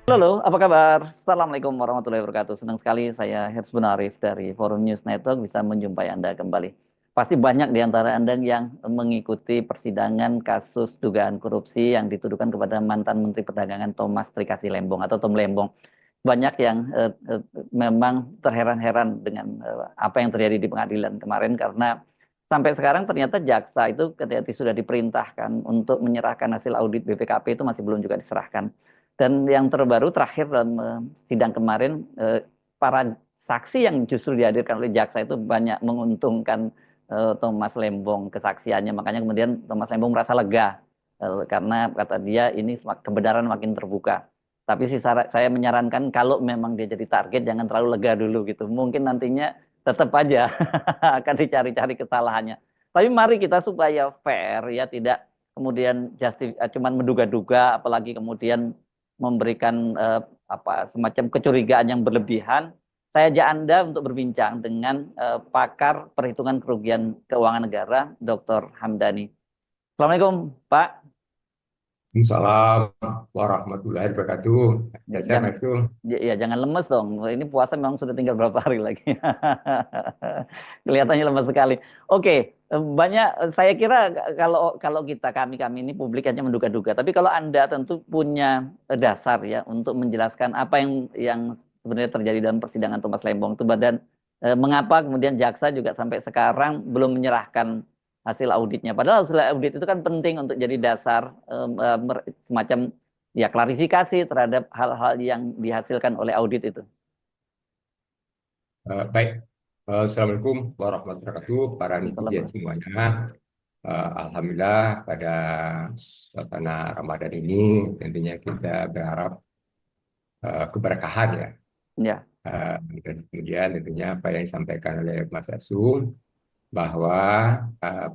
Halo, apa kabar? Assalamualaikum warahmatullahi wabarakatuh. Senang sekali saya Hersbun Arif dari Forum News Network bisa menjumpai Anda kembali. Pasti banyak di antara Anda yang mengikuti persidangan kasus dugaan korupsi yang dituduhkan kepada mantan Menteri Perdagangan Thomas Trikasi Lembong atau Tom Lembong. Banyak yang memang terheran-heran dengan apa yang terjadi di pengadilan kemarin karena sampai sekarang ternyata jaksa itu ketika sudah diperintahkan untuk menyerahkan hasil audit BPKP itu masih belum juga diserahkan. Dan yang terbaru terakhir dalam sidang kemarin, para saksi yang justru dihadirkan oleh jaksa itu banyak menguntungkan Thomas Lembong kesaksiannya. Makanya kemudian Thomas Lembong merasa lega karena kata dia ini kebenaran makin terbuka. Tapi sih saya menyarankan kalau memang dia jadi target jangan terlalu lega dulu gitu. Mungkin nantinya tetap aja akan dicari-cari kesalahannya. Tapi mari kita supaya fair ya, tidak kemudian cuman menduga-duga, apalagi kemudian memberikan semacam kecurigaan yang berlebihan. Saya ajak Anda untuk berbincang dengan pakar perhitungan kerugian keuangan negara, Dr. Hamdani. Assalamualaikum, Pak. Waalaikumsalam warahmatullahi wabarakatuh. Sehat Jangan, Mas Tul. ya, jangan lemes dong. Ini puasa memang sudah tinggal berapa hari lagi. Kelihatannya lemes sekali. Oke, banyak. Saya kira kalau kalau kami ini publik hanya menduga-duga. Tapi kalau Anda tentu punya dasar ya untuk menjelaskan apa yang sebenarnya terjadi dalam persidangan Thomas Lembong itu, dan mengapa kemudian jaksa juga sampai sekarang belum menyerahkan hasil auditnya. Padahal hasil audit itu kan penting untuk jadi dasar semacam ya klarifikasi terhadap hal-hal yang dihasilkan oleh audit itu. Baik, Assalamualaikum warahmatullahi wabarakatuh, para netizen Assalamualaikum. semuanya. Alhamdulillah pada suasana Ramadan ini tentunya kita berharap keberkahan ya. Ya, Dan kemudian tentunya apa yang disampaikan oleh Mas Arsum bahwa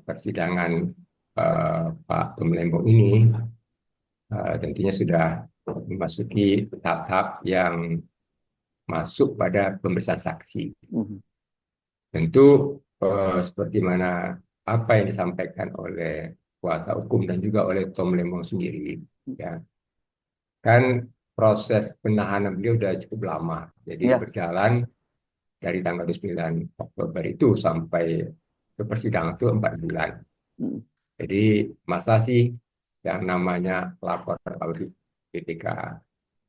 persidangan Pak Tom Lembong ini tentunya sudah memasuki tahap yang masuk pada pemeriksaan saksi. mhm, Tentu seperti mana apa yang disampaikan oleh kuasa hukum dan juga oleh Tom Lembong sendiri, ya kan proses penahanan beliau sudah cukup lama, jadi ya, berjalan dari tanggal 29 Oktober itu sampai ke persidangan itu 4 bulan. mhm, Jadi masa sih yang namanya laporan audit BPK,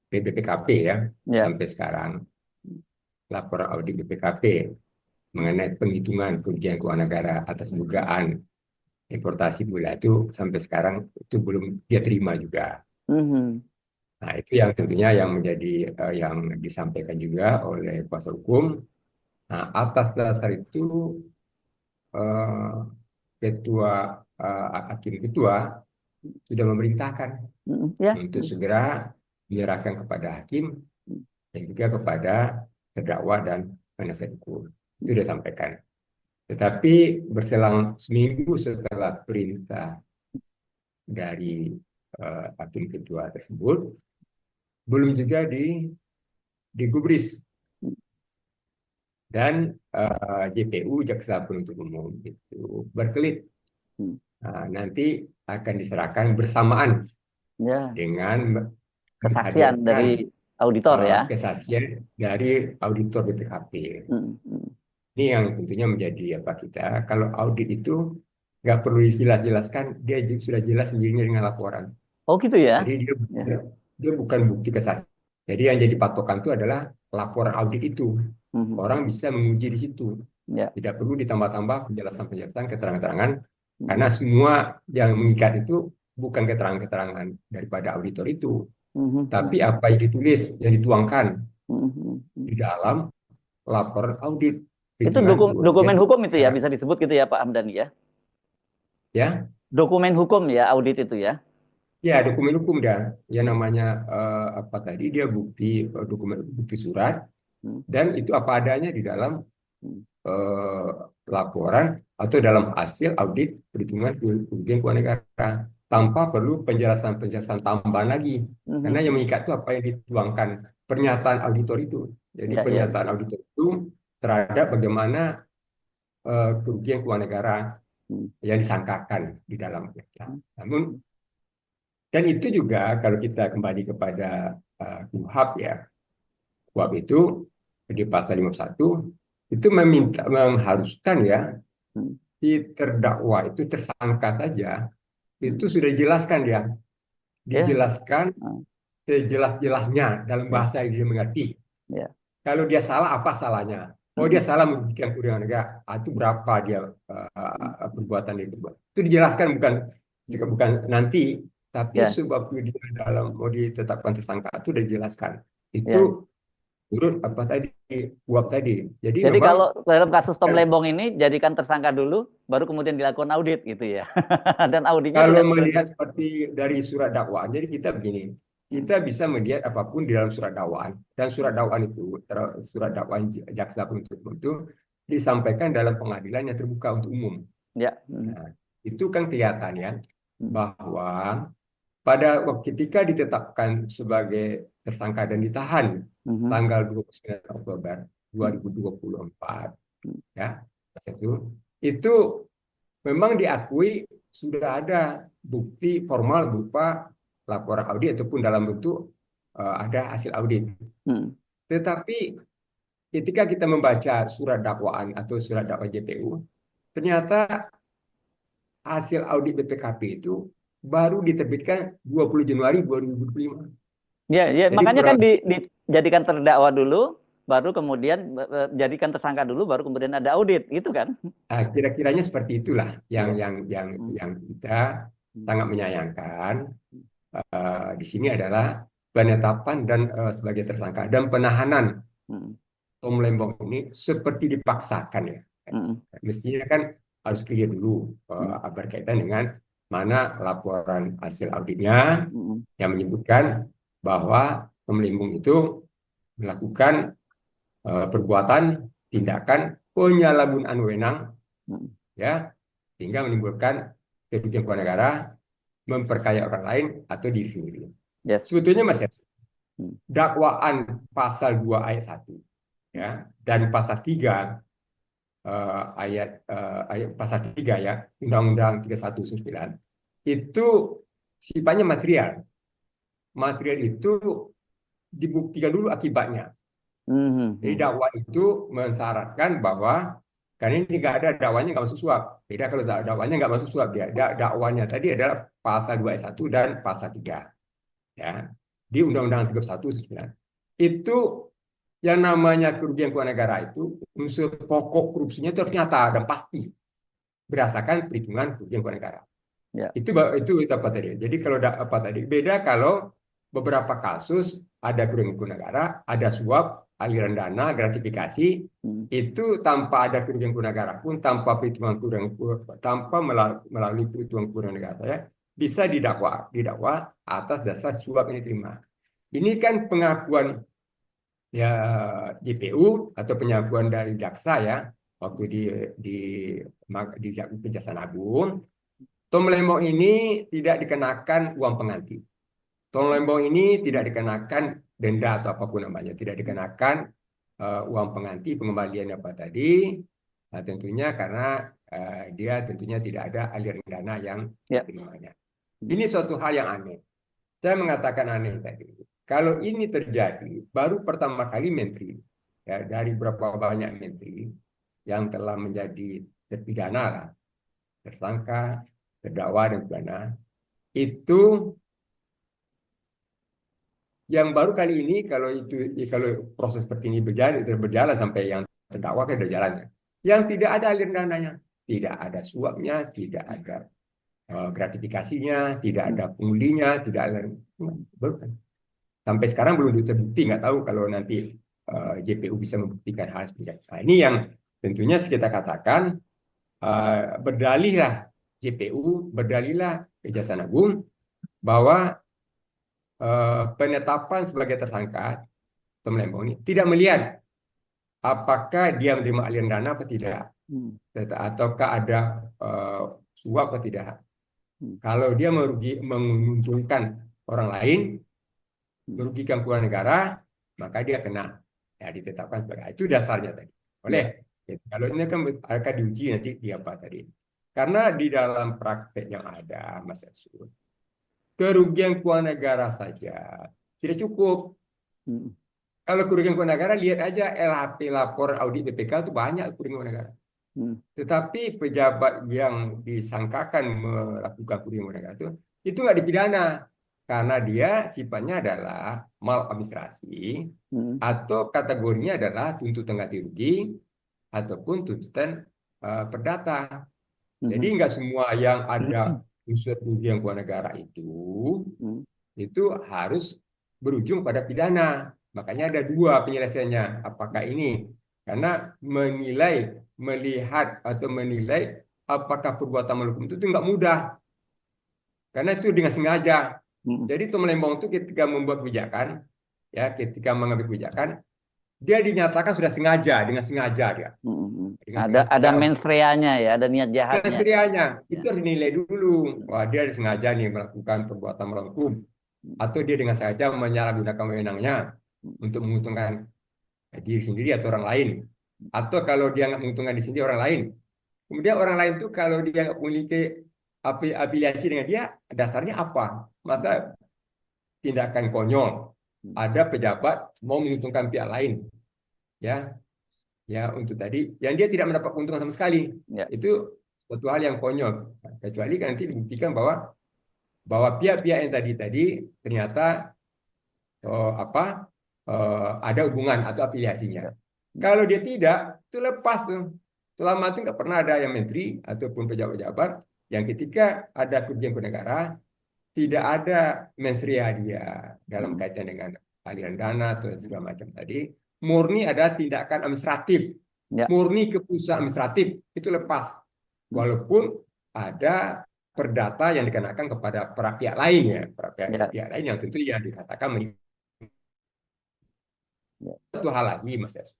BPKP ya ya, sampai sekarang laporan audit BPKP mengenai penghitungan kerugian keuangan negara atas dugaan importasi gula itu sampai sekarang itu belum dia terima juga. mhm, Nah, itu yang tentunya yang menjadi yang disampaikan juga oleh kuasa hukum. Nah, atas dasar itu eh, ketua hakim ketua sudah memerintahkan mhm, ya, untuk segera menyerahkan kepada hakim dan juga kepada terdakwa dan penasihat hukum. Itu sudah sampaikan. Tetapi berselang seminggu setelah perintah dari hakim ketua tersebut, belum juga digubris dan JPU Jaksa Penuntut Umum itu berkelit. mhm, Nanti akan diserahkan bersamaan ya, dengan kesaksian dari dihadirkan auditor ya. kesaksian dari auditor BPKP. Mhm, mhm. Ini yang tentunya menjadi apa kita kalau audit itu nggak perlu dijelas-jelaskan, dia sudah jelas sendirinya dengan laporan. Oh gitu ya. Jadi Ya, dia bukan bukti kesaksian. Jadi yang jadi patokan itu adalah laporan audit itu. mhm, Orang bisa menguji di situ. ya, Tidak perlu ditambah-tambah penjelasan-penjelasan, keterangan-keterangan, mhm, karena semua yang mengikat itu bukan keterangan-keterangan daripada auditor itu, mhm, tapi mhm, apa yang ditulis, yang dituangkan mhm, di mhm. dalam laporan audit Itu hitungan kerugian dokumen hukum itu ya, negara. bisa disebut gitu ya Pak Hamdani ya. Ya, Dokumen hukum ya audit itu ya. ya dokumen hukum dan yang namanya apa tadi dia bukti dokumen bukti surat Mhm, dan itu apa adanya di dalam mhm, eh, laporan atau dalam hasil audit perhitungan kerugian keuangan negara tanpa perlu penjelasan-penjelasan tambahan lagi. Karena yang Mhm. mengikat itu apa yang dituangkan pernyataan auditor itu. Jadi Ya, ya. pernyataan auditor itu terhadap bagaimana kerugian keuangan negara Hmm. yang disangkakan di dalamnya. Hmm. Namun dan itu juga kalau kita kembali kepada KUHP ya, KUHP itu di pasal 51 itu mengharuskan ya Hmm. si terdakwa itu tersangka saja Hmm. itu sudah dijelaskan dia, Ya. dijelaskan Ah, sejelas-jelasnya dalam ya, bahasa yang dia mengerti. ya. Kalau dia salah apa salahnya? Oh dia Hmm. salah membuktikan kerugian negara, itu berapa dia perbuatan dia berbuat. Itu dijelaskan bukan nanti, tapi Ya, sebab dia dalam mau ditetapkan tersangka itu sudah dijelaskan. ya. Itu menurut apa tadi uap tadi. Jadi Jadi memang kalau dalam kasus Tom eh, Lembong ini jadikan tersangka dulu, baru kemudian dilakukan audit gitu ya. Dan auditnya kalau tidak melihat seperti dari surat dakwaan, jadi kita begini, Hmm. kita bisa melihat apapun di dalam surat dakwaan dan surat dakwaan itu, surat dakwaan jaksa penuntut umum itu disampaikan dalam pengadilan yang terbuka untuk umum. Ya. Hmm. Nah, itu kan kelihatan ya Hmm. bahwa pada waktu ketika ditetapkan sebagai tersangka dan ditahan Mhm. tanggal 29 Oktober Hmm. 2024 Hmm. ya itu memang diakui sudah ada bukti formal berupa laporan audit ataupun dalam bentuk ada hasil audit. Hmm. Tetapi ketika kita membaca surat dakwaan atau surat dakwaan JPU, ternyata hasil audit BPKP itu baru diterbitkan 20 Januari 2025. Ya, ya, Jadi makanya kan kurang dijadikan terdakwa dulu, baru kemudian jadikan tersangka dulu, baru kemudian ada audit, gitu kan? kira-kiranya seperti itulah yang Iya. yang yang Hmm. yang kita Hmm. sangat menyayangkan di sini adalah penetapan dan sebagai tersangka dan penahanan Hmm. Tom Lembong ini seperti dipaksakan ya. Hmm. Mestinya kan harus clear dulu Hmm. berkaitan dengan mana laporan hasil auditnya Hmm. yang menyebutkan bahwa Tom Lembong itu melakukan perbuatan tindakan penyalahgunaan wewenang Hmm. ya sehingga menimbulkan kerugian keuangan negara, memperkaya orang lain atau diri sendiri. Yes. Sebetulnya Mas ya, Hmm. dakwaan pasal 2 ayat 1 ya dan pasal 3 ayat pasal 3 ya Undang-Undang 31/9 itu sifatnya material. Material itu dibuktikan dulu akibatnya. Hmm. Jadi Hmm. dakwaan itu mensyaratkan bahwa karena ini nggak ada dakwanya nggak masuk suap. Beda kalau dakwanya nggak masuk suap dia. Dakwanya tadi adalah pasal 2 ayat 1 dan pasal 3 ya di Undang-Undang 31/9. Itu yang namanya kerugian keuangan negara itu unsur pokok korupsinya itu harus nyata dan pasti berdasarkan perhitungan kerugian keuangan negara. Ya. Itu apa tadi? Jadi kalau apa tadi? Beda kalau beberapa kasus ada kerugian keuangan negara, ada suap, aliran dana, gratifikasi, Hmm. itu tanpa ada kerugian keuangan negara pun, tanpa perhitungan tanpa melalui perhitungan keuangan negara ya, bisa didakwa atas dasar suap yang diterima. Ini kan pengakuan ya JPU atau pengakuan dari jaksa ya waktu di, di Kejaksaan Agung. Tom Lembong ini tidak dikenakan uang pengganti. Tom Lembong ini tidak dikenakan denda atau apapun namanya, tidak dikenakan uang pengganti pengembalian apa tadi. Nah, tentunya karena dia tentunya tidak ada aliran dana yang Ya. diterimanya. Hmm. Ini suatu hal yang aneh. Saya mengatakan aneh tadi. Kalau ini terjadi, baru pertama kali menteri, ya, dari berapa banyak menteri yang telah menjadi terpidana, lah, tersangka, terdakwa dan pidana, itu yang baru kali ini kalau proses seperti ini berjalan sampai yang terdakwa kan berjalannya, yang tidak ada aliran dananya, tidak ada suapnya, tidak ada gratifikasinya, tidak Hmm. ada pengulinya, tidak ada baru kan. Sampai sekarang belum terbukti, nggak tahu kalau nanti JPU bisa membuktikan hal seperti itu. Nah, ini yang tentunya kita katakan berdalihlah JPU, berdalihlah Kejaksaan Agung bahwa penetapan sebagai tersangka Tom Lembong ini tidak melihat apakah dia menerima aliran dana atau tidak. Hmm. ataukah ada eh, suap atau tidak. Hmm. Kalau dia menguntungkan orang lain, Hmm. merugikan keuangan negara, maka dia kena, ya ditetapkan sebagai itu dasarnya tadi. Oleh Ya. kalau ini kan akan diuji nanti di apa tadi. Karena di dalam praktek yang ada, Mas Yasun, kerugian keuangan negara saja tidak cukup. Hmm. Kalau kerugian keuangan negara, lihat aja LHP, lapor audit BPK itu banyak kerugian keuangan negara. Hmm. Tetapi pejabat yang disangkakan melakukan kerugian keuangan negara itu nggak dipidana karena dia sifatnya adalah maladministrasi Hmm. atau kategorinya adalah tuntutan ganti rugi ataupun tuntutan perdata. Jadi Hmm. nggak semua yang ada unsur kerugian keuangan negara Hmm. itu harus berujung pada pidana. Makanya ada dua penyelesaiannya. Apakah ini karena melihat atau menilai apakah perbuatan melakukan itu nggak mudah, karena itu dengan sengaja. Hmm. Jadi Tom Lembong itu ketika membuat kebijakan, ya ketika mengambil kebijakan, dia dinyatakan sudah sengaja, dengan sengaja dia, Hmm. dengan Ada sengaja mens reanya ya, ada niat dengan jahatnya. serianya. Ya. Itu harus dinilai dulu. Wah, dia sengaja nih melakukan perbuatan melawan hukum, atau dia dengan sengaja menyalahgunakan wewenangnya untuk menguntungkan diri sendiri atau orang lain. Atau kalau dia nggak menguntungkan diri sendiri orang lain. Kemudian orang lain itu kalau dia nggak memiliki afiliasi dengan dia, dasarnya apa? Masa tindakan konyol? Ada pejabat mau menguntungkan pihak lain, ya, ya untuk tadi, yang dia tidak mendapat keuntungan sama sekali. Ya. Itu suatu hal yang konyol. Kecuali kan nanti dibuktikan bahwa bahwa pihak-pihak yang tadi ternyata apa ada hubungan atau afiliasinya. Ya. Kalau dia tidak, itu lepas tuh. Selama itu nggak pernah ada yang menteri ataupun pejabat-pejabat yang ketika ada kerugian ke negara tidak ada mens rea dia dalam Hmm. kaitan dengan aliran dana atau segala macam tadi. Murni ada tindakan administratif, Ya. murni keputusan administratif itu lepas. Hmm. Walaupun ada perdata yang dikenakan kepada para pihak lain ya, para pihak, Ya. pihak lain yang tentu ya dikatakan Ya. satu hal lagi, Mas Yas.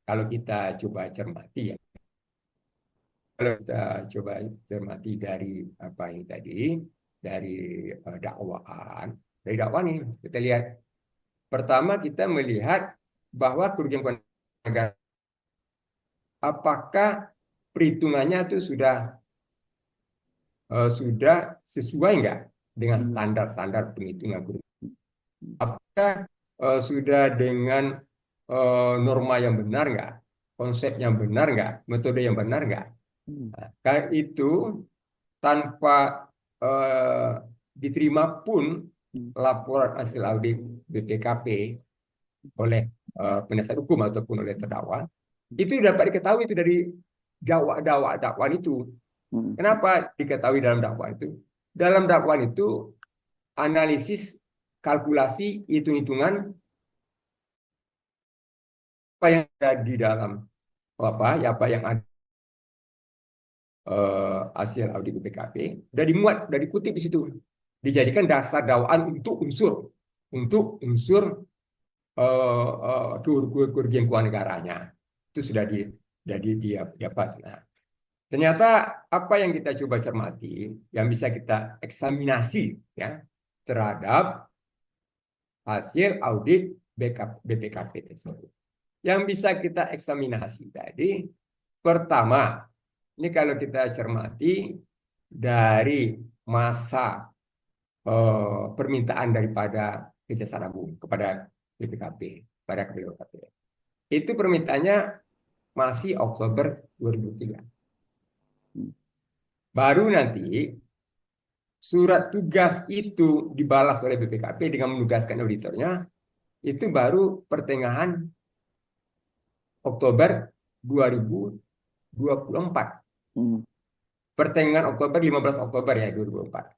Kalau kita coba cermati ya, kalau kita coba cermati dari apa ini tadi, dari dakwaan, dari dakwaan ini kita lihat pertama kita melihat bahwa kerugian keuangan negara apakah perhitungannya itu sudah sesuai nggak dengan Hmm. standar-standar penghitungan kerugian? Apakah sudah dengan norma yang benar nggak, konsep yang benar nggak, metode yang benar nggak? Hmm. Nah, karena itu tanpa eh, diterima pun Hmm. laporan hasil audit BPKP oleh penasihat hukum ataupun oleh terdakwa, itu dapat diketahui itu dari dakwaan itu. Hmm. Kenapa diketahui dalam dakwaan itu? Dalam dakwaan itu analisis, kalkulasi, hitung-hitungan apa yang ada di dalam apa yang ada hasil audit BPKP sudah dimuat, sudah dikutip di situ, dijadikan dasar dakwaan untuk unsur kerugian keuangan negaranya itu sudah dia dapat. Nah, ternyata apa yang kita coba cermati, yang bisa kita eksaminasi ya terhadap hasil audit BPKP tersebut. Yang bisa kita eksaminasi tadi, pertama, ini kalau kita cermati dari masa permintaan daripada Kejaksaan Agung kepada BPKP, pada BPKP. Itu permintaannya masih Oktober 2003. Baru nanti surat tugas itu dibalas oleh BPKP dengan menugaskan auditornya, itu baru pertengahan Oktober 2024. Hmm. Pertengahan Oktober, 15 Oktober ya 2024.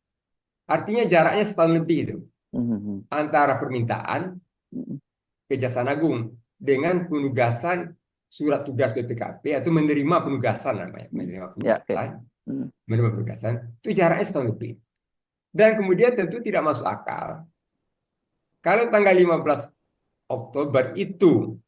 Artinya jaraknya setahun lebih itu Hmm. antara permintaan Hmm. Kejaksaan Agung dengan penugasan surat tugas BPKP atau menerima penugasan namanya, Ya, oke. Hmm. menerima penugasan itu jaraknya setahun lebih. Dan kemudian tentu tidak masuk akal kalau tanggal 15 Oktober itu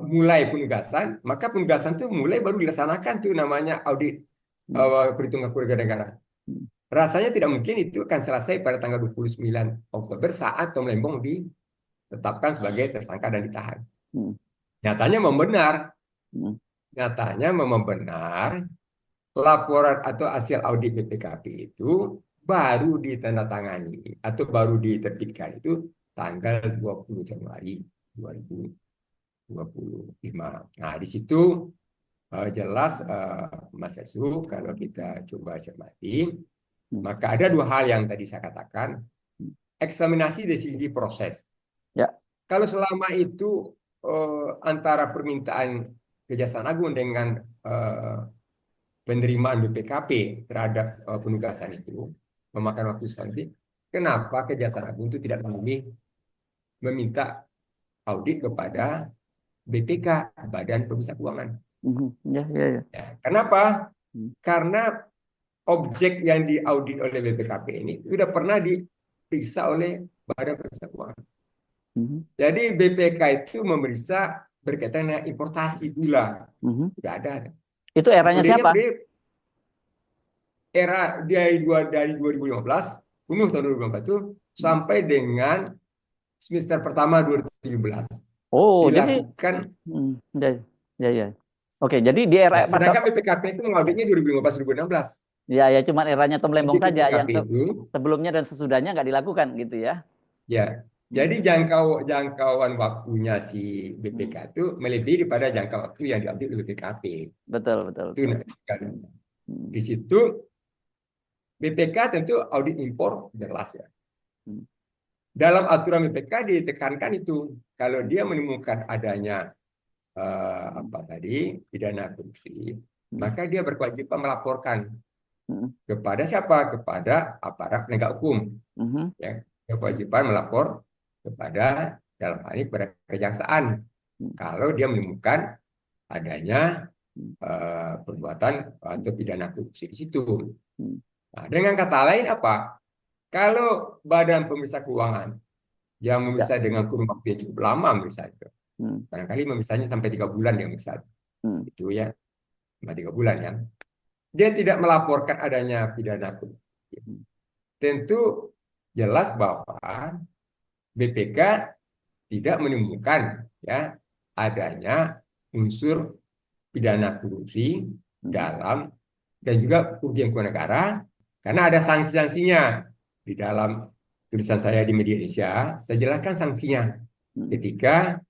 mulai penugasan, maka penugasan itu mulai baru dilaksanakan tuh namanya audit Hmm. perhitungan kerugian negara. Hmm. Rasanya tidak mungkin itu akan selesai pada tanggal 29 Oktober saat Tom Lembong ditetapkan sebagai tersangka dan ditahan. Hmm. Nyatanya memang benar, Hmm. nyatanya memang benar laporan atau hasil audit BPKP itu baru ditandatangani atau baru diterbitkan itu tanggal 20 Januari 2025. Nah, di situ jelas Mas Esu kalau kita coba cermati, Hmm. maka ada dua hal yang tadi saya katakan, eksaminasi dari segi proses. Ya. Kalau selama itu antara permintaan Kejaksaan Agung dengan eh, penerimaan BPKP terhadap penugasan itu memakan waktu sekali, kenapa Kejaksaan Agung itu tidak memilih meminta audit kepada BPK, Badan Pemeriksa Keuangan? Mhm. Ya, ya, ya. Ya, kenapa? Hmm. Karena objek yang diaudit oleh BPKP ini sudah pernah diperiksa oleh Badan Pemeriksa Keuangan. Mhm. Jadi BPK itu memeriksa berkaitan dengan importasi gula. Mhm. Tidak ada. Itu eranya Periodenya siapa? era dari 2015, penuh tahun 2015 itu Hmm. sampai dengan semester pertama 2017 Oh, jadi dilakukan. ya, ya, ya. Oke, jadi di era Ya, pada sedangkan BPKP itu mengauditnya 2015-2016. ya, ya, cuman eranya Tom Lembong Jadi saja yang BPKP itu, sebelumnya dan sesudahnya nggak dilakukan gitu ya. ya, Hmm. jadi jangkauan waktunya si BPK Hmm. itu melebihi daripada jangka waktu yang diambil oleh BPKP. Betul, betul, Itu betul. kan. Hmm. Di situ BPK tentu audit impor jelas ya. Hmm. Dalam aturan BPK ditekankan itu kalau dia menemukan adanya apa tadi pidana korupsi, Hmm. maka dia berkewajiban melaporkan Hmm. kepada siapa? Kepada aparat penegak hukum. Mhm. Ya, kewajiban melapor kepada dalam hal ini kepada kejaksaan Hmm. kalau dia menemukan adanya Hmm. perbuatan atau pidana korupsi di situ. Hmm. Nah, dengan kata lain apa? Kalau Badan Pemeriksa Keuangan yang Ya. memeriksa dengan kurun waktu yang cukup lama misalnya, Hmm. barangkali misalnya sampai 3 bulan yang misalnya, Hmm. itu ya, sampai 3 bulan ya, dia tidak melaporkan adanya pidana korupsi. Hmm. Tentu jelas bahwa BPK tidak menemukan ya adanya unsur pidana korupsi Hmm. dalam dan juga kerugian kepada negara karena ada sanksi-sanksinya di dalam tulisan saya di media Indonesia. Saya jelaskan sanksinya Hmm. ketika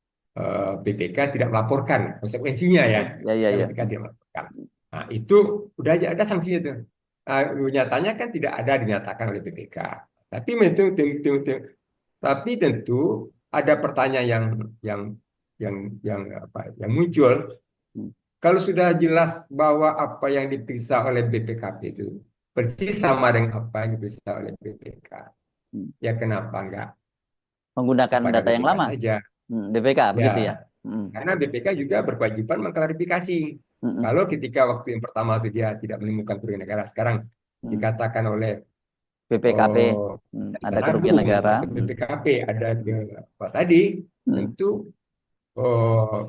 BPK tidak melaporkan konsekuensinya ya. Ya, ya, Ketika ya. BPK tidak melaporkan. Nah, itu udah ada sanksinya tuh. Nah, nyatanya kan tidak ada dinyatakan oleh BPK. Tapi tentu ada pertanyaan yang yang yang muncul. Hmm. Kalau sudah jelas bahwa apa yang diperiksa oleh BPKP itu persis sama dengan apa yang diperiksa oleh BPK, Hmm. ya kenapa enggak Menggunakan kepada data yang BPK lama. saja? DPK begitu ya. Ya, Hmm. karena BPK juga berkewajiban mengklarifikasi. Hmm. Kalau ketika waktu yang pertama itu dia tidak menemukan kerugian negara, sekarang Hmm. dikatakan oleh BPKP ada Kejaksaan kerugian Agung negara. atau BPKP ada apa tadi, Hmm. tentu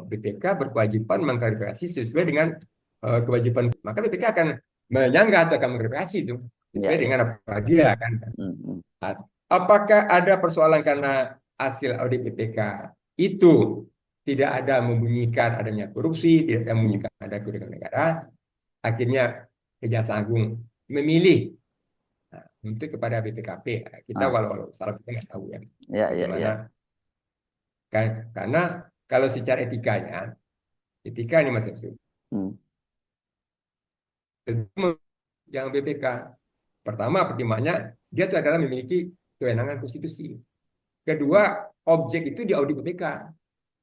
BPK berkewajiban mengklarifikasi sesuai dengan kewajiban. Maka BPK akan menyangga atau akan mengklarifikasi itu Ya, sesuai ya. dengan apa dia kan. Hmm. Hmm. Nah, apakah ada persoalan karena hasil audit BPK itu tidak ada membunyikan adanya korupsi, tidak ada membunyikan ada kerugian negara, akhirnya Kejaksaan Agung memilih untuk kepada BPKP. Kita Ah, walau salah kita nggak tahu ya ya, ya, bagaimana ya. kan, karena kalau secara etikanya, etika ini Mas Yusuf, Hmm. tentu yang BPK pertama pertimbangannya dia itu adalah memiliki kewenangan konstitusi. Kedua, objek itu di audit BPK.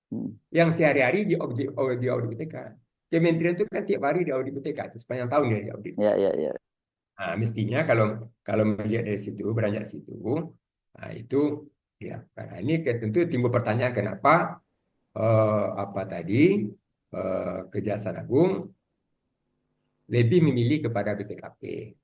Hmm. Yang sehari-hari di audit BPK. Kementerian itu kan tiap hari di audit BPK, itu sepanjang tahun dia di audit. Ya, ya, ya. Nah, mestinya kalau kalau melihat dari situ, beranjak dari situ, nah itu ya. Karena ini tentu timbul pertanyaan kenapa apa tadi Kejaksaan Agung lebih memilih kepada BPKP.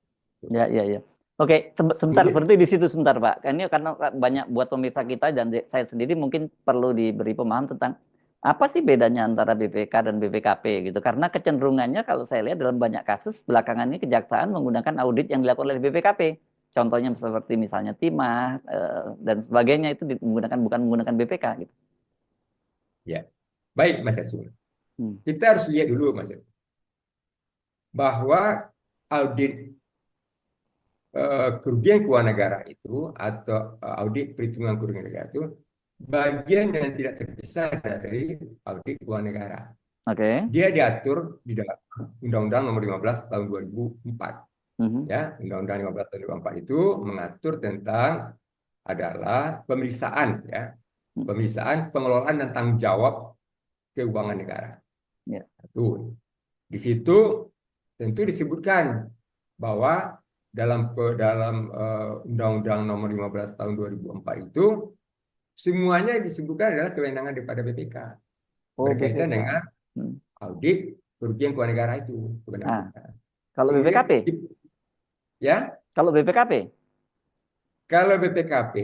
Ya, ya, ya. Oke, sebentar, Kemudian, berhenti di situ sebentar, Pak. Ini karena banyak buat pemirsa kita dan saya sendiri mungkin perlu diberi pemahaman tentang Apa sih bedanya antara BPK dan BPKP gitu? Karena kecenderungannya kalau saya lihat dalam banyak kasus belakangan ini kejaksaan menggunakan audit yang dilakukan oleh BPKP. Contohnya seperti misalnya timah dan sebagainya itu menggunakan bukan menggunakan BPK gitu. Ya, baik Mas Yasun. Hmm. Kita harus lihat dulu Mas Yasun, bahwa audit kerugian keuangan negara itu atau audit perhitungan kerugian negara itu bagian yang tidak terpisah dari audit keuangan negara. Oke. Dia diatur di dalam Undang-Undang Nomor 15 Tahun 2004. Mhm. Ya, Undang-Undang 15 Tahun 2004 itu mengatur tentang adalah pemeriksaan, ya, Hmm. pemeriksaan pengelolaan dan tanggung jawab keuangan negara. Ya. Satu. Di situ tentu disebutkan bahwa dalam Undang-Undang Nomor 15 Tahun 2004 itu semuanya disebutkan adalah kewenangan daripada BPK Oh, berkaitan BPK. dengan Hmm. audit kerugian keuangan negara itu kewenangan Nah, BPK. kalau Kemudian BPKP, ya, kalau BPKP, kalau BPKP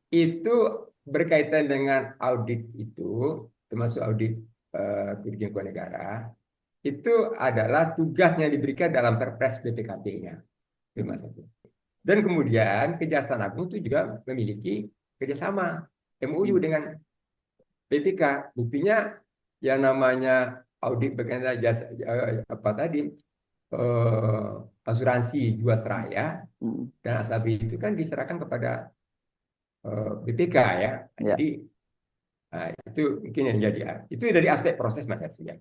itu berkaitan dengan audit itu, termasuk audit kerugian keuangan negara, itu adalah tugasnya diberikan dalam Perpres BPKP-nya. hmm. Dan kemudian Kejaksaan Agung itu juga memiliki kerjasama MOU Hmm. dengan BPK. Buktinya yang namanya audit berkaitan jasa apa tadi asuransi Jiwasraya Hmm. dan Asabri itu kan diserahkan kepada BPK ya. Ya. Jadi itu mungkin yang jadi itu dari aspek proses Mas Hersi, ya.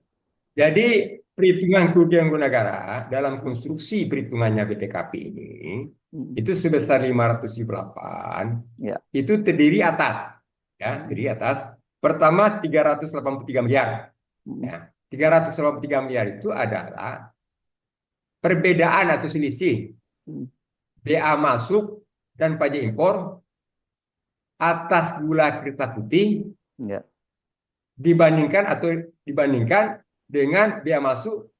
Jadi perhitungan kerugian negara dalam konstruksi perhitungannya BPKP ini Hmm. itu sebesar 578 Ya. itu terdiri atas, ya, Hmm. terdiri atas pertama 383 miliar. Hmm. Ya. 383 miliar itu adalah perbedaan atau selisih Hmm. BA masuk dan pajak impor atas gula kristal putih Ya. dibandingkan dengan bea masuk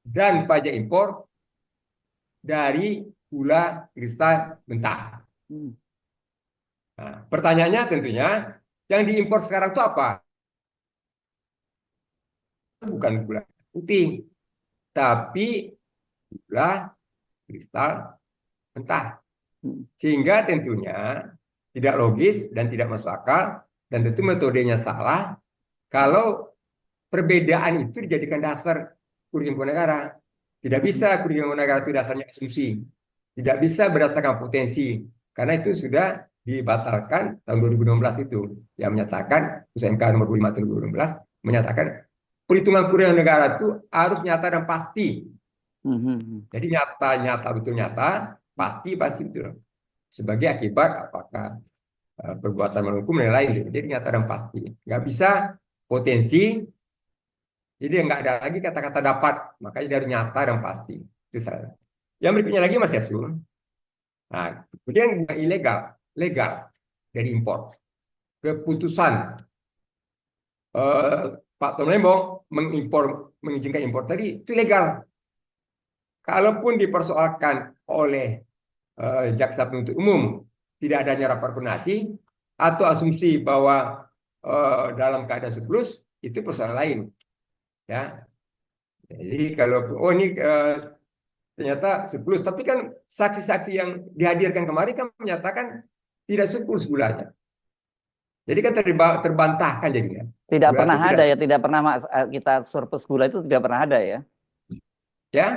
dan pajak impor dari gula kristal mentah. Hmm. Nah, pertanyaannya tentunya yang diimpor sekarang itu apa? Bukan gula putih, tapi gula kristal mentah. Hmm. Sehingga tentunya tidak logis dan tidak masuk akal dan tentu metodenya salah kalau perbedaan itu dijadikan dasar kerugian keuangan negara. Tidak Hmm. bisa kerugian keuangan negara itu dasarnya asumsi. Tidak bisa berdasarkan potensi. Karena itu sudah dibatalkan tahun 2016 itu. Yang menyatakan, putusan MK nomor 25 tahun 2016, menyatakan perhitungan kerugian negara itu harus nyata dan pasti. Hmm. Jadi nyata betul nyata, pasti betul. Sebagai akibat apakah perbuatan melawan hukum dan lain-lain. Jadi nyata dan pasti. Nggak bisa potensi. Jadi nggak ada lagi kata-kata dapat, makanya dari nyata dan pasti. Itu salah. Yang berikutnya lagi Mas Yasun. Nah, kemudian yang ilegal, legal dari impor. Keputusan eh, Pak Tom Lembong mengizinkan impor tadi itu legal. Kalaupun dipersoalkan oleh jaksa penuntut umum tidak adanya rapat koordinasi atau asumsi bahwa dalam keadaan surplus itu persoalan lain, ya. Jadi kalau ini ternyata surplus, tapi kan saksi-saksi yang dihadirkan kemarin kan menyatakan tidak surplus gulanya. Jadi kan terbantahkan jadinya. Tidak Gula pernah itu tidak ada ya, tidak pernah kita surplus gula itu tidak pernah ada ya. ya.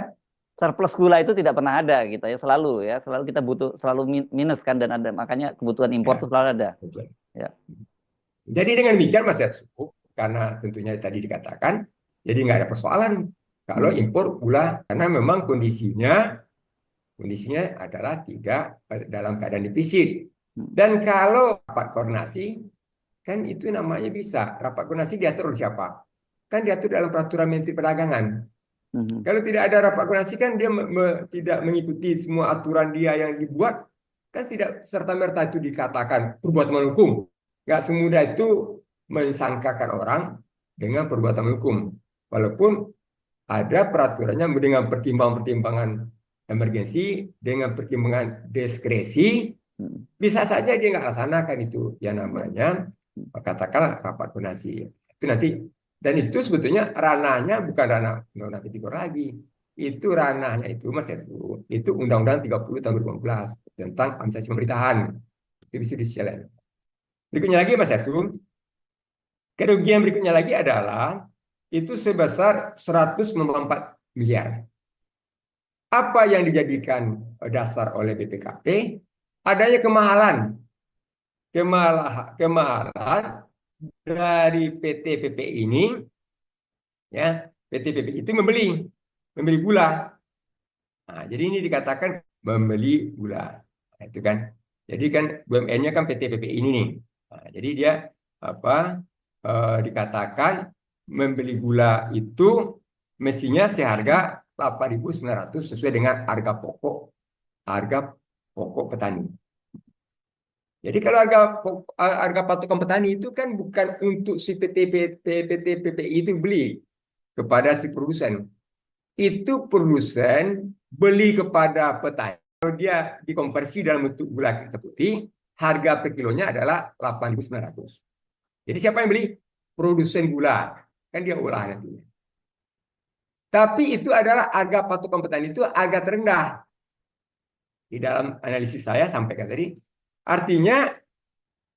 Surplus gula itu tidak pernah ada gitu ya, selalu kita butuh selalu minus kan dan ada makanya kebutuhan impor itu Ya, selalu ada. betul. Ya. Jadi dengan demikian Mas Yatsu, karena tentunya tadi dikatakan, jadi nggak ada persoalan kalau Hmm. impor gula karena memang kondisinya adalah tidak dalam keadaan defisit. Hmm. Dan kalau rapat koordinasi, kan itu namanya bisa. Rapat koordinasi diatur oleh siapa? Kan diatur dalam peraturan Menteri Perdagangan. Hmm. Kalau tidak ada rapat koordinasi kan dia tidak mengikuti semua aturan dia yang dibuat, kan tidak serta-merta itu dikatakan perbuatan hukum. Nggak semudah itu mensangkakan orang dengan perbuatan hukum. Walaupun ada peraturannya dengan pertimbangan-pertimbangan emergensi, dengan pertimbangan diskresi, Hmm. bisa saja dia nggak laksanakan itu. Yang Ya. namanya katakanlah rapat koordinasi. Itu nanti, dan itu sebetulnya ranahnya bukan ranah Undang-Undang Tipikor lagi. Itu ranahnya itu Mas Heru, itu Undang-Undang 30 tahun 2015 tentang administrasi pemerintahan. Itu judicial. Berikutnya lagi Mas Heru, kerugian berikutnya lagi adalah itu sebesar 194 miliar. Apa yang dijadikan dasar oleh BPKP? Adanya kemahalan dari PT PPI ini, ya PT PPI itu membeli gula. Nah, jadi ini dikatakan membeli gula. Nah, itu kan. Jadi kan BUMN-nya kan PT PPI ini nih. Nah, jadi dia apa dikatakan membeli gula itu mestinya seharga 8.900 sesuai dengan harga pokok petani. Jadi kalau harga patokan petani itu kan bukan untuk si PT PPI itu beli kepada si produsen. Itu produsen beli kepada petani. Kalau dia dikonversi dalam bentuk gula hitam putih, harga per kilonya adalah 8.900. Jadi siapa yang beli? Produsen gula. Kan dia olah nanti. Tapi itu adalah harga patokan petani itu harga terendah. Di dalam analisis saya sampaikan tadi, artinya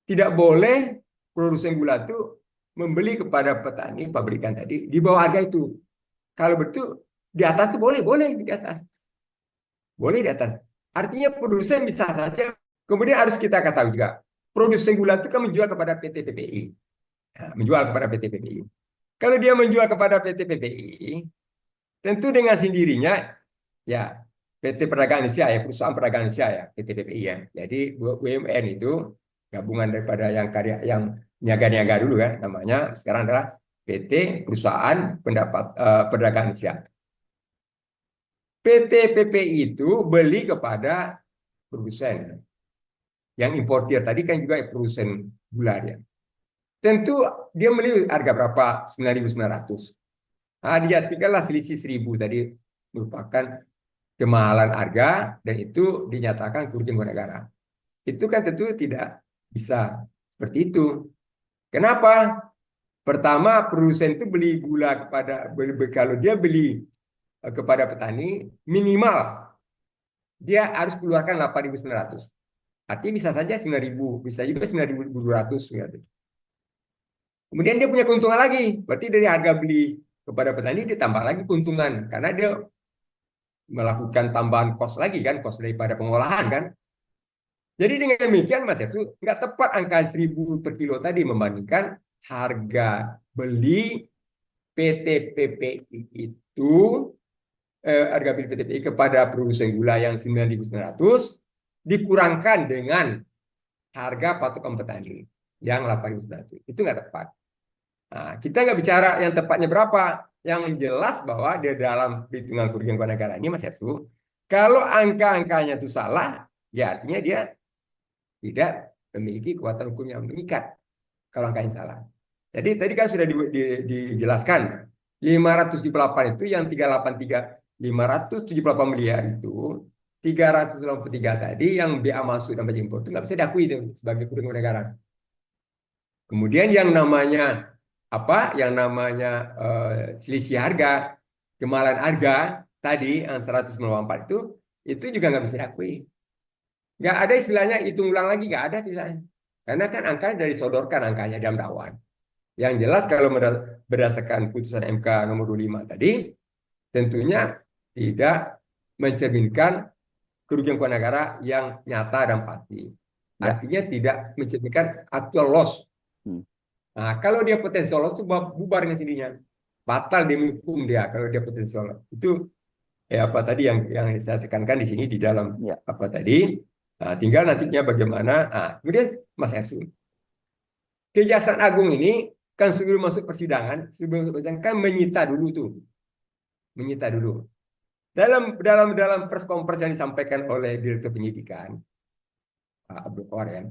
tidak boleh produsen gula itu membeli kepada petani pabrikan tadi di bawah harga itu. Kalau betul di atas itu boleh di atas. Boleh di atas. Artinya produsen bisa saja. Kemudian harus kita ketahui juga, produsen gula itu kan menjual kepada PT PPI. Nah, menjual kepada PT PPI. Kalau dia menjual kepada PT PPI, tentu dengan sendirinya, ya PT Perdagangan Indonesia ya, perusahaan Perdagangan Indonesia ya, PT PPI ya. Jadi BUMN itu gabungan daripada yang niaga-niaga dulu ya, namanya sekarang adalah PT Perusahaan Perdagangan Indonesia. PT PPI itu beli kepada produsen. Yang importir tadi kan juga produsen gula dia. Tentu dia beli harga berapa? 9.900. Nah, dijadikanlah selisih 1.000 tadi merupakan kemahalan harga dan itu dinyatakan kerugian negara. Itu kan tentu tidak bisa seperti itu. Kenapa? Pertama, produsen itu beli gula kalau dia beli kepada petani minimal dia harus keluarkan 8.900. Artinya bisa saja 9.000, bisa juga 9.200. Kemudian dia punya keuntungan lagi. Berarti dari harga beli kepada petani ditambah lagi keuntungan karena dia melakukan tambahan kos lagi kan, kos daripada pengolahan kan. Jadi dengan demikian Mas Efsu nggak tepat angka 1.000 per kilo tadi membandingkan harga beli PT PPI itu harga beli PT PPI kepada produsen gula yang 9.900 dikurangkan dengan harga patokan petani yang 8.900. Itu nggak tepat. Nah, kita nggak bicara yang tepatnya berapa. Yang jelas bahwa di dalam perhitungan kerugian keuangan negara ini Mas Heru, kalau angka-angkanya itu salah, ya artinya dia tidak memiliki kekuatan hukum yang mengikat kalau angkanya salah. Jadi tadi kan sudah dijelaskan 578 itu yang 578 miliar itu 383 tadi yang BA masuk dan pajak impor itu nggak bisa diakui itu sebagai kerugian negara. Kemudian yang namanya selisih harga, kemahalan harga tadi yang 194 itu juga nggak bisa diakui. Nggak ada istilahnya hitung ulang lagi, nggak ada istilahnya. Karena kan angkanya dari sodorkan angkanya dalam dakwaan. Yang jelas kalau berdasarkan putusan MK nomor 25 tadi, tentunya tidak mencerminkan kerugian keuangan negara yang nyata dan pasti. Artinya tidak mencerminkan actual loss. Nah, kalau dia potensial loss itu bubar dengan sendirinya. Batal demi hukum dia kalau dia potensial loss. Itu ya apa tadi yang saya tekankan di sini di dalam apa tadi. Nah, tinggal nantinya bagaimana. Nah, kemudian Mas Ersun. Kejaksaan Agung ini kan sebelum masuk persidangan kan menyita dulu tuh. Menyita dulu. Dalam press conference yang disampaikan oleh Direktur Penyidikan Pak Abdul Qadir,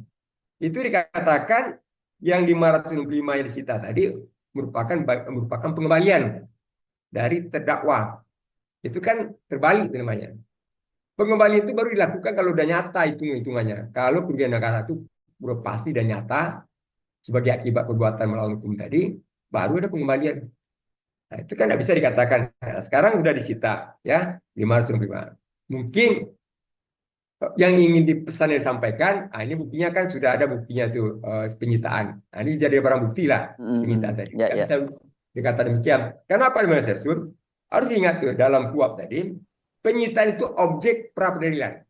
itu dikatakan yang 565 yang disita tadi merupakan pengembalian dari terdakwa. Itu kan terbalik namanya. Pengembalian itu baru dilakukan kalau udah nyata hitungannya. Kalau kerugian negara itu udah pasti dan nyata sebagai akibat perbuatan melawan hukum tadi, baru ada pengembalian. Nah, itu kan nggak bisa dikatakan. Nah, sekarang sudah disita ya 505. Mungkin yang ingin dipesan dan disampaikan, ini buktinya kan sudah ada buktinya tuh penyitaan. Nah, ini jadi barang bukti lah penyitaan tadi. Ya, Nggak ya. bisa dikatakan demikian. Kenapa di Mas Hersun? Harus ingat tuh dalam kuap tadi, penyitaan itu objek pra peradilan.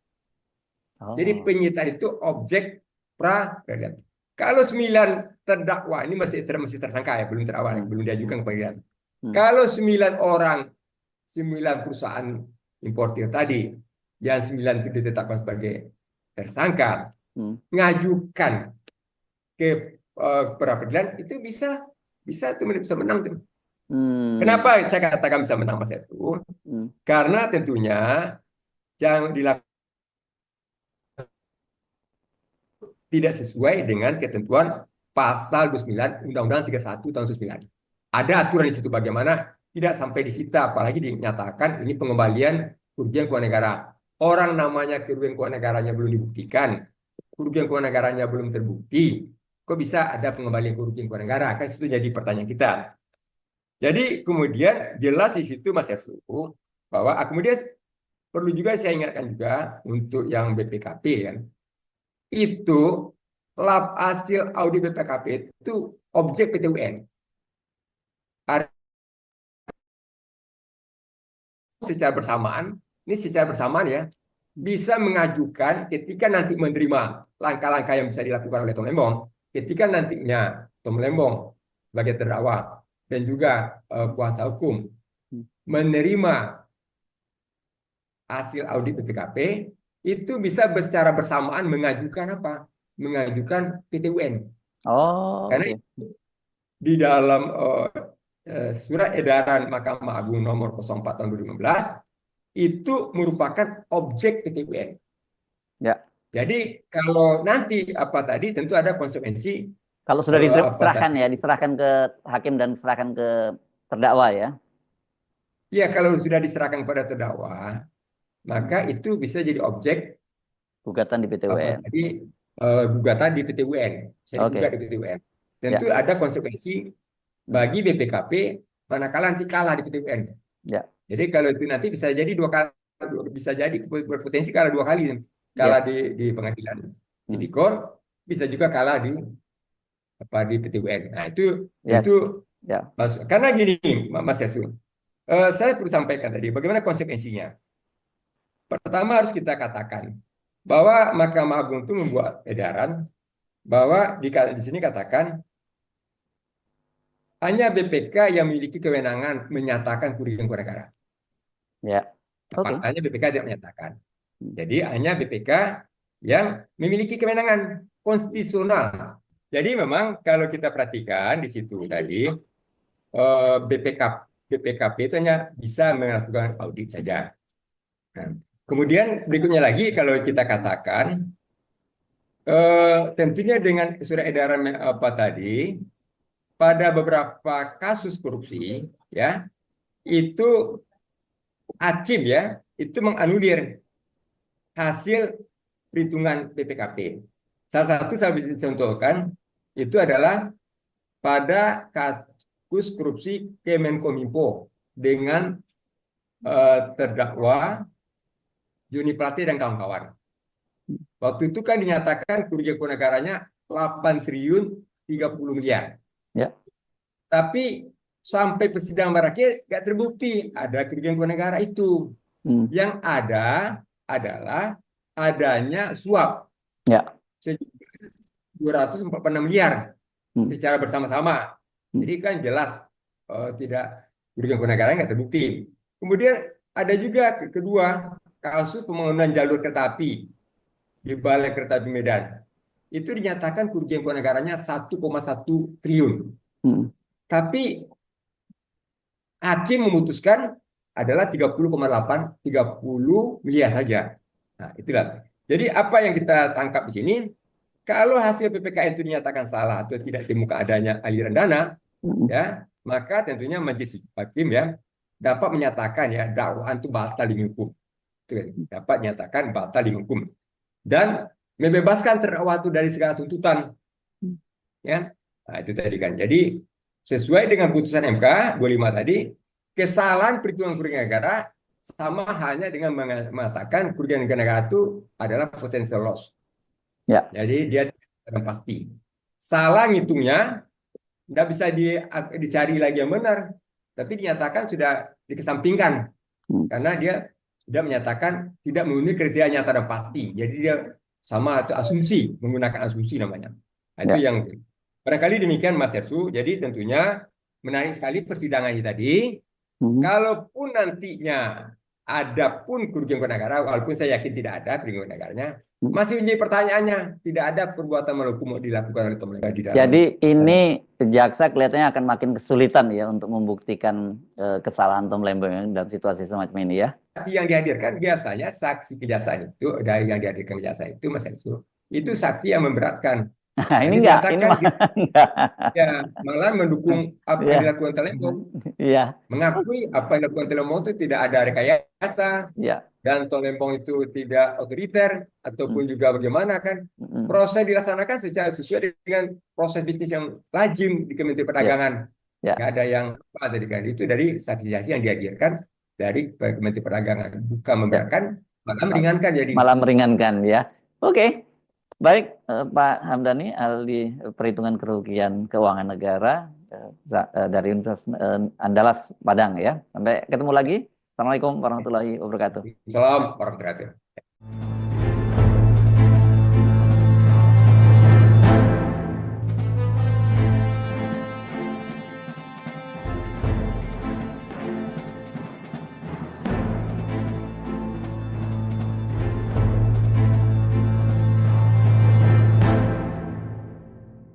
Jadi Oh. penyitaan itu objek pra peradilan. Kalau 9 terdakwa ini masih tersangka ya, belum terawal, Hmm. belum diajukan ke pengadilan. Hmm. Kalau 9 orang, 9 perusahaan importir tadi, yang 9 itu ditetapkan sebagai tersangka, Hmm. ngajukan ke pra peradilan itu bisa tuh bisa menang tuh. Kenapa Hmm. saya katakan bisa menang Mas Heru? Hmm. Karena tentunya yang dilakukan tidak sesuai dengan ketentuan pasal 29 Undang-Undang 31 tahun 99. Ada aturan di situ bagaimana tidak sampai disita, apalagi dinyatakan ini pengembalian kerugian keuangan negara. Orang namanya kerugian keuangan negaranya belum dibuktikan, kerugian keuangan negaranya belum terbukti, kok bisa ada pengembalian kerugian keuangan negara? Kan itu jadi pertanyaan kita. Jadi kemudian jelas di situ Mas Heru bahwa kemudian perlu juga saya ingatkan juga untuk yang BPKP kan, itu lab hasil audit BPKP itu objek PT UN. Secara bersamaan ya, bisa mengajukan ketika nanti menerima langkah-langkah yang bisa dilakukan oleh Tom Lembong, ketika nantinya Tom Lembong sebagai terdakwa dan juga kuasa hukum menerima hasil audit BPKP, itu bisa secara bersamaan mengajukan apa? Mengajukan PT UN. Oh, Karena oke. di dalam surat edaran Mahkamah Agung nomor 04 tahun 2015 itu merupakan objek PT UN. Ya. Jadi kalau nanti apa tadi tentu ada konsekuensi Kalau sudah apa diserahkan tadi. ya, diserahkan ke hakim dan diserahkan ke terdakwa ya. Ya kalau sudah diserahkan kepada terdakwa, maka itu bisa jadi objek Gugatan di PT apa UN. tadi gugatan di PT UN, bisa digugat Oke. di PT UN. Tentu Ya. ada konsekuensi Hmm. bagi BPKP manakala nanti kalah di PT UN. Ya. Jadi kalau itu nanti bisa jadi dua kali, bisa jadi berpotensi kalah dua kali, kalah Yes. di pengadilan Hmm. tipikor, bisa juga kalah di apa di PT UN. Nah itu tentu Yes. Ya. karena gini Mas Yasu, saya perlu sampaikan tadi bagaimana konsekuensinya. Pertama harus kita katakan bahwa Mahkamah Agung itu membuat edaran bahwa di sini katakan hanya BPK yang memiliki kewenangan menyatakan kerugian keluarga negara. Ya. Oke. Faktanya BPK tidak menyatakan. Hmm. Jadi hanya BPK yang memiliki kewenangan konstitusional. Jadi memang kalau kita perhatikan di situ tadi BPK BPKP itu hanya bisa melakukan audit saja. Nah, kemudian berikutnya lagi kalau kita katakan tentunya dengan surat edaran apa tadi pada beberapa kasus korupsi ya itu hakim ya itu menganulir hasil perhitungan BPKP. Salah satu saya bisa contohkan itu adalah pada kasus korupsi Kemenkominfo dengan terdakwa Juni Plate dan kawan-kawan. Waktu itu kan dinyatakan kerugian negaranya 8 triliun 30 miliar. Ya. Tapi sampai persidangan berakhir nggak terbukti ada kerugian negara itu. Hmm. Yang ada adalah adanya suap Ya. 246 miliar Hmm. secara bersama-sama. Hmm. Jadi kan jelas tidak kerugian negara nggak terbukti. Kemudian ada juga kedua kasus pembangunan jalur kereta api di Balai Kereta Api Medan. Itu dinyatakan kerugian negaranya 1,1 triliun. Hmm. Tapi hakim memutuskan adalah 30,8 miliar saja. Nah, itulah. Jadi apa yang kita tangkap di sini, kalau hasil PPKN itu dinyatakan salah atau tidak ditemukan adanya aliran dana, Hmm. ya, maka tentunya majelis hakim ya dapat menyatakan ya dakwaan itu batal demi hukum. Dapat menyatakan batal demi hukum dan membebaskan terdakwa itu dari segala tuntutan. Ya. Nah, itu tadi kan. Jadi sesuai dengan putusan MK 25 tadi, kesalahan perhitungan kerugian negara sama hanya dengan mengatakan kerugian negara itu adalah potential loss. Ya. Jadi dia tidak pasti. Salah ngitungnya nggak bisa dicari lagi yang benar, tapi dinyatakan sudah dikesampingkan Hmm. karena dia sudah menyatakan tidak memenuhi kriteria nyata dan pasti. Jadi dia sama atau asumsi, menggunakan asumsi namanya. Nah, itu Ya. yang barangkali demikian Mas Hersu. Jadi tentunya menarik sekali persidangan ini tadi. Hmm. Kalaupun nantinya ada pun kerugian negara, walaupun saya yakin tidak ada kerugian negaranya, Hmm. masih menjadi pertanyaannya, tidak ada perbuatan melawan hukum dilakukan oleh Tom Lembah di dalam. Jadi ini jaksa kelihatannya akan makin kesulitan ya untuk membuktikan kesalahan Tom Lembong dalam situasi semacam ini ya. Saksi yang dihadirkan biasanya saksi kejaksaan itu dari yang dihadirkan kejaksaan itu Mas Ensu, itu saksi yang memberatkan. Nah, Jadi ini dinyatakan malah enggak. dia malah mendukung apa yang Iya. dilakukan Telembong, Iya. mengakui apa yang dilakukan Telembong itu tidak ada rekayasa Iya. dan Telembong itu tidak otoriter ataupun Hmm. juga bagaimana kan. Hmm. Proses dilaksanakan secara sesuai dengan proses bisnis yang lazim di Kementerian Yes. Perdagangan. Nggak Ya. ada yang apa tadi kan. Itu dari saksi-saksi yang dihadirkan dari Kementerian Perdagangan. Bukan Ya. memberatkan, malah meringankan jadi. Malah meringankan ya. Oke. Baik, Pak Hamdani, ahli perhitungan kerugian keuangan negara dari Universitas Andalas Padang ya. Sampai ketemu lagi. Assalamualaikum warahmatullahi wabarakatuh. Salam warahmatullahi wabarakatuh.